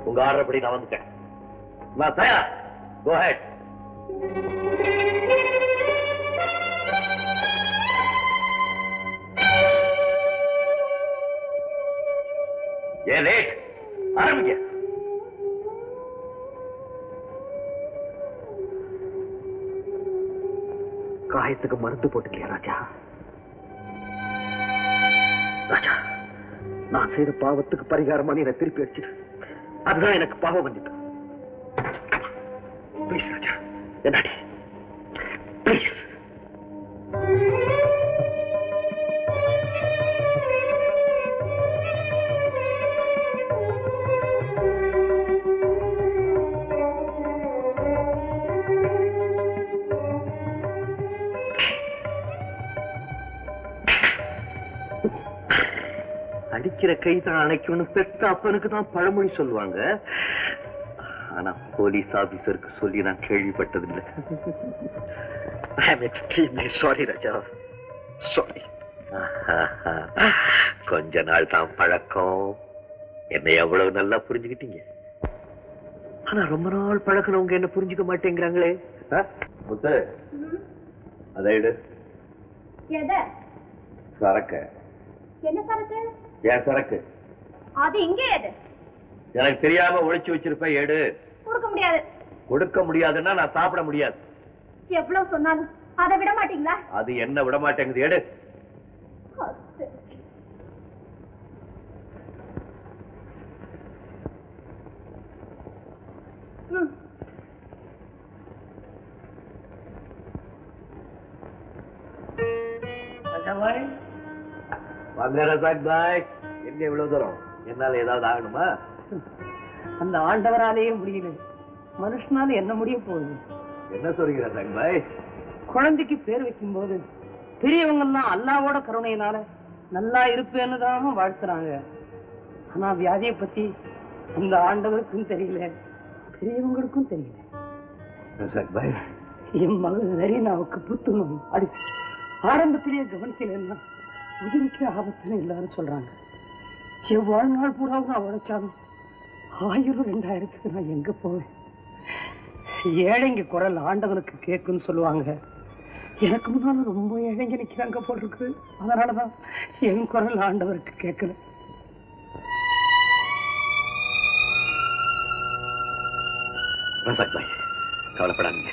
உங்க ஆர்டர் படி நான் வந்துட்டேன். நான் தயார். Go ahead. ஏன் லேட்? ஆரம்பிங்க. காயத்துக்கு மருந்து போட்டுக்கலையா ராஜா? ராஜா, நான் செய்த பாவத்துக்கு பரிகாரமா நீ என்னை திருப்பி அடிச்சிடு. அதுதான் எனக்கு பாவம் பண்ணிட்டு. ப்ளீஸ் ராஜா, என்னடி ப்ளீஸ். அடிக்கிற கை தான் அணைக்கணும் பெத்த அப்பனுக்கு தான் பழமொழி சொல்லுவாங்க. ஆனா போலீஸ் ஆபீசருக்கு சொல்லி நான் கேள்விப்பட்டதில்லை. I am extremely sorry Raja. Sorry. கொஞ்ச நாள் தான் பழக்கம். என்னை எவ்வளவு நல்லா புரிஞ்சுக்கிட்டீங்க. ஆனா ரொம்ப நாள் பழக்கணுங்க என்ன புரிஞ்சுக்க மாட்டேங்கிறாங்களே. முத்து, அதை எடு. சரக்கு. என்ன சரக்கு? ஏன் சரக்கு? அது இங்கே எடு. எனக்கு தெரியாம ஒளிச்சு வச்சிருப்ப, எடு. கொடுக்க முடியாது. கொடுக்க முடியாதுன்னா நான் சாப்பிட முடியாது. எவ்வளவு சொன்னாலும் அதை விட மாட்டீங்களா? அது என்ன விட மாட்டேங்குது, எடு. எங்க இவ்வளவு தூரம்? என்னால ஏதாவது ஆகணுமா? அந்த ஆண்டவராலேயே முடியல, மனுஷனால என்ன முடிய போகுது? என்ன சொல்றீங்க சங்பாய்? குழந்தைக்கு பேர் வைக்கும் போது பெரியவங்க எல்லாம் அல்லாவோட கருணையினால நல்லா இருப்பேன்னு தான் வாழ்த்துறாங்க. ஆனா வியாதியை பத்தி அந்த ஆண்டவருக்கும் தெரியல, பெரியவங்களுக்கும் தெரியல. சங்பாய், என் மகள் நரீனாவுக்கு புத்துணர்வு அது ஆரம்பத்திலேயே கவனிக்கலன்னா உயிருக்கு ஆபத்துன்னு எல்லாரும் சொல்றாங்க. என் வாழ்நாள் பூராவும் நான் உழைச்சாலும் 1000 2000க்கு நான் எங்க போவேன்? ஏழைங்க குரல் ஆண்டவனுக்கு கேட்குன்னு சொல்லுவாங்க. எனக்கு முன்னால ரொம்ப ஏழைங்க நிக்கிறாங்க போல் இருக்கு. அதனாலதான் என் குரல் ஆண்டவருக்கு கேட்கல. கவலைப்படாதீங்க,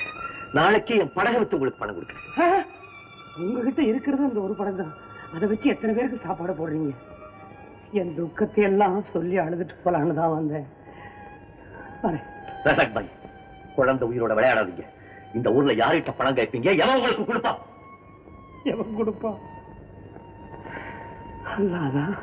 நாளைக்கு என் படகை வச்சு உங்களுக்கு பணம் கொடுக்குறேன். உங்ககிட்ட இருக்கிறது அந்த ஒரு படம் தான், அதை வச்சு எத்தனை பேருக்கு சாப்பாடு போடுறீங்க? என் துக்கத்தை எல்லாம் சொல்லி அழுதுட்டு போலான்னு தான் வந்தேன். குழந்தை உயிரோட விளையாடாதீங்க. இந்த ஊர்ல யார்கிட்ட பணம் கேட்பீங்க? எவன் உங்களுக்கு கொடுப்பா? எவன் கொடுப்பா? அல்லாதான்.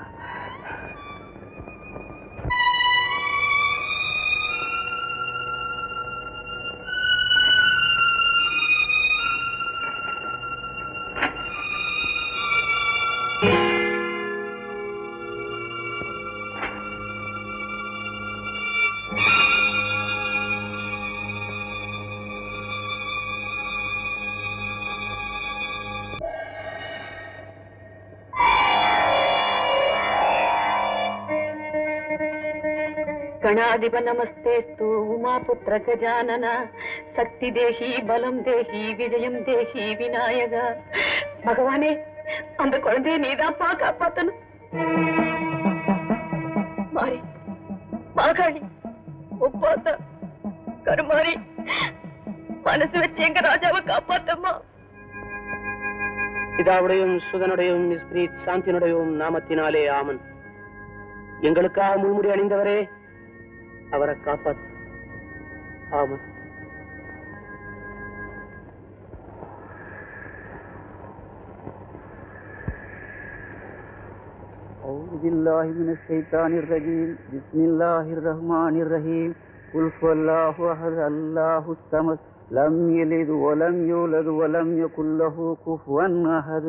गणाधिप नमस्तेस्तु उमापुत्र गजानन शक्ति देहि बलम देहि विजयम देहि विनायक. भगवाने அந்த குழந்தையை நீதான்ப்பா காப்பாத்தணும். மாரி மாகாளி ஒப்பாத்தா கருமாரி மனசு வச்சு எங்க ராஜாவை காப்பாத்தம்மா. பிதாவுடையும் சுதனுடையும் ஸ்பிரிட் சாந்தினுடையும் நாமத்தினாலே ஆமன். எங்களுக்காக முள்முடி அணிந்தவரே, அவரை காப்பாற்று. ஆமன். أعوذ بالله من الشيطان الرجيم. بسم الله الرحمن الرحيم. قل هو الله أحد الله الصمد لم يلد ولم يولد ولم يكن له كفوا أحد.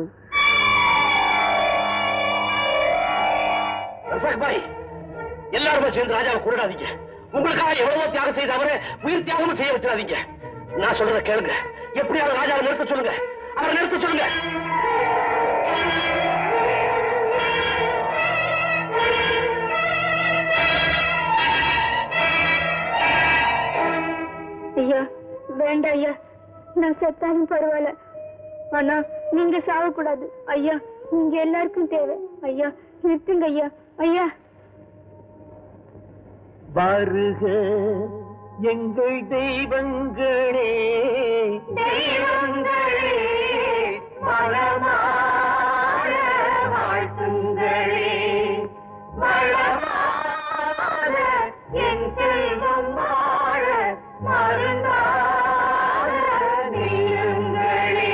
எல்லாருமே சேர்ந்து ராஜாவை கொண்டாதீங்க. உங்களுக்காக எவ்வளவோ தியாகம் செய்த அவரை உயிர் தியாகமும் செய்ய வச்சிடாதீங்க. நான் சொல்றத கேளுங்க. எப்படியாவது ராஜாவை நிறுத்த சொல்லுங்க. அவரை நிறுத்த சொல்லுங்க. வேண்டாம் ஐயா, நான் செத்தாலும் பரவாயில்ல, ஆனா நீங்க சாகக்கூடாது ஐயா. நீங்க எல்லாருக்கும் தேவை ஐயா. நிறுத்துங்க ஐயா. ஐயா வருக எங்கள் தெய்வங்களே, தெய்வங்களே மலமார வாழ்த்துங்களே, மலமார என் செல்வம் மாற மருந்தார நீருங்களே.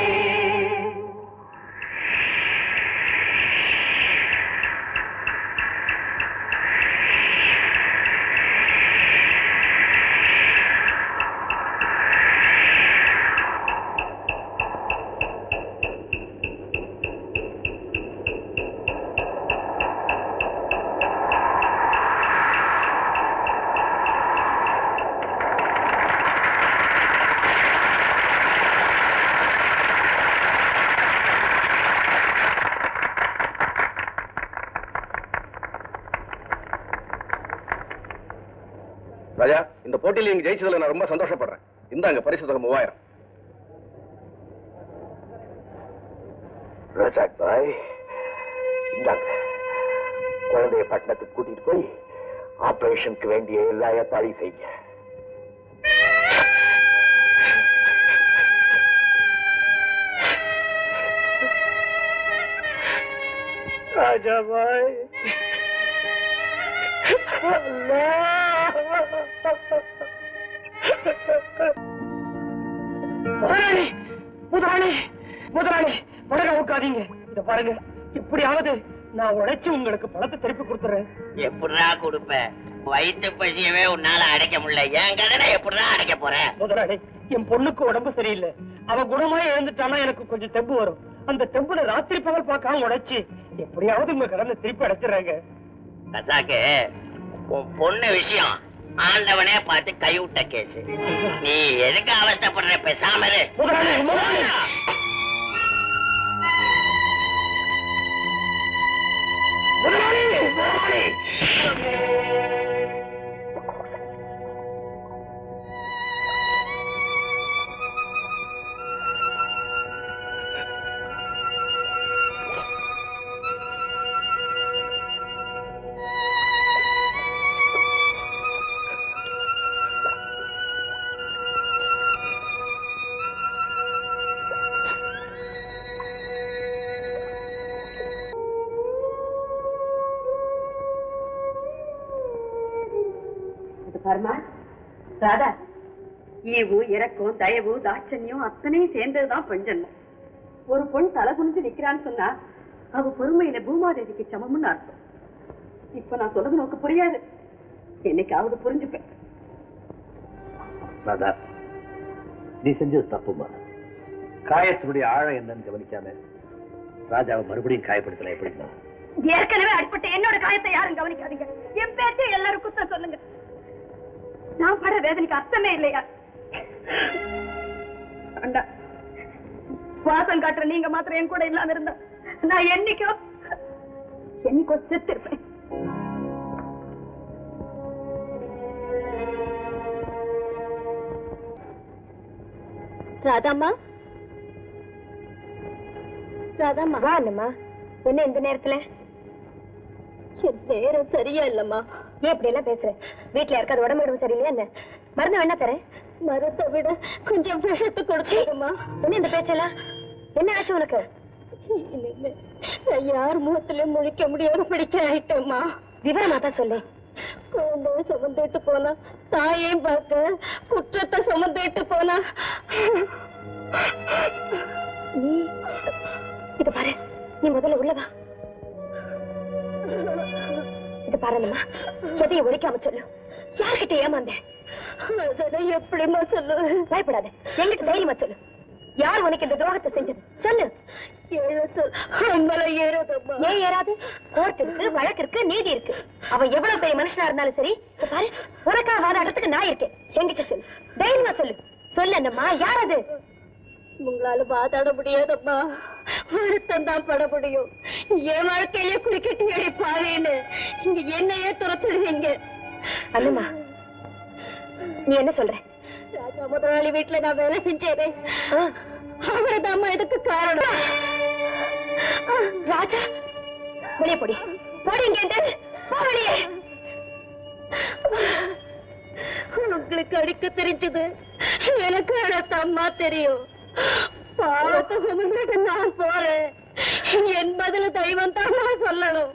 ராஜா, இந்த போட்டியில் நீங்க ஜெயிச்சதுல நான் ரொம்ப சந்தோஷப்படுறேன். இந்தாங்க பரிசு தொகை 3000. ரஜாக் பாய், இந்தாங்க குழந்தைய பட்டணத்துக்கு கூட்டிட்டு போய் ஆபரேஷனுக்கு வேண்டிய எல்லா ஏற்பாடையும் செய்யுங்க. ராஜா பாய், முதலாளி முதலாளி முதலாளி வடக உட்காதீங்க. இத பாருங்க, எப்படியாவது நான் உழைச்சு உங்களுக்கு பணத்தை திருப்பி கொடுத்துறேன். எப்படா கொடுப்ப? வயிற்று பசியவே உன்னால அடைக்க முடியல, என் கடனை எப்படா அடைக்க போற? முதலாளி, என் பொண்ணுக்கு உடம்பு சரியில்லை. அவ குணமாய் எழுந்துட்டானா எனக்கு கொஞ்சம் தெம்பு வரும். அந்த தெம்புல ராத்திரி பகல் பார்க்காம உழைச்சு எப்படியாவது உங்க கடனை திருப்பி அடைச்சிடறாங்க. கசாக்கு, உன் பொண்ணு விஷயம் ஆண்டவனே பார்த்து கைவிட்ட கேஸ். நீ எதுக்கு அவஸ்தப்படுற? பேசாம இரு. முதலாளி முதலாளி முதலாளி முதலாளி பர்மா, ராதா, ஈவு இறக்கம் தயவு தாட்சண்யம் அத்தனையும் சேர்ந்ததுதான் பெண் ஜன்மம். ஒரு பொண் தலை குனிஞ்சு நிக்கிறான்னு சொன்னா அவ பொறுமையில பூமாதேவிக்கு சமம்னு அர்த்தம். இப்ப நான் சொல்றது நோக்கு புரியாது, என்னைக்காவது புரிஞ்சுப்பேன். ராதா, நீ செஞ்சது தப்புமா. காயத்தினுடைய ஆழம் என்னன்னு கவனிக்காம ராஜாவை மறுபடியும் காயப்படுத்தல எப்படிமா? ஏற்கனவே அடிப்பட்ட என்னோட காயத்தை யாரும் கவனிக்காதீங்க. என் பேச்சை எல்லாரும் குத்தம் சொல்லுங்க. நான் பட வேதனைக்கு அர்த்தமே இல்லையா? அண்டா, வாசம் காட்டுற நீங்க மாத்திரம் என் கூட இல்லாம இருந்தா நான் என்னைக்கோ செத்து இருப்பேன். ராதாம்மா, ராதாம்மா வா. என்னம்மா, என்ன இந்த நேரத்துல? நேரம் சரியா இல்லம்மா. ஏன் இப்படி எல்லாம் பேசுற? வீட்டுல யாருக்காவது உடம்பு சரியில்லையா என்ன? மருந்து வேணா தரேன். மருந்தை விட கொஞ்சம் விஷத்தை கொடுத்துருமா. என்ன இந்த பேச்செல்லாம்? என்ன ஆச்சு உனக்கு? நான் யார் முகத்துல முழிக்க முடியாத படிக்க ஆயிட்டேம்மா. விவரமா தான் சொல்லு. குழந்தைய சுமந்துட்டு போனா, தாயையும் பார்க்க குற்றத்தை சுமந்துட்டு போனா. நீ இத பாரு, நீ முதல்ல உள்ளவா. இது பாருங்கம்மா, எதையும் ஒழிக்காம சொல்லு. யார்கிட்ட ஏமாந்த? அதெல்லாம் எப்படிமா சொல்லு? பயப்படாத, எங்கிட்ட தைரியமா சொல்லு. யார் உனக்கு இந்த துரோகத்தை செஞ்சது சொல்லு. ஏன் ஏறாது? கோர்ட் இருக்கு, வழக்கு இருக்கு, நீதி இருக்கு. அவன் எவ்வளவு பெரிய மனுஷனா இருந்தாலும் சரி, பாரு, உனக்காக வாதாடுறதுக்கு நான் இருக்கேன். என்கிட்ட சொல்லு, தைரியமா சொல்லு. சொல்லு அண்ணம்மா, யார் அது? உங்களால வாதாட முடியாதம்மா, வருத்தம் தான் பட முடியும். என் வாழ்க்கையிலே குறுக்கிட்டு அடிப்பாவேன்னு இங்க என்னையே துரத்துடுவீங்க. அண்ணம்மா, நீ என்ன சொல்ற? முதலாளி வீட்டுல நான் வேலை செஞ்சேனே அவரதாம்மா இதுக்கு காரணம். ராஜா வெளியே போடி போடி வெளியே. உங்களுக்கு அடிக்க தெரிஞ்சது எனக்கு அடத்தம்மா தெரியும். பாவத்துக்கு நான் போறேன். என் பதில தெய்வம் தான் நான் சொல்லணும்.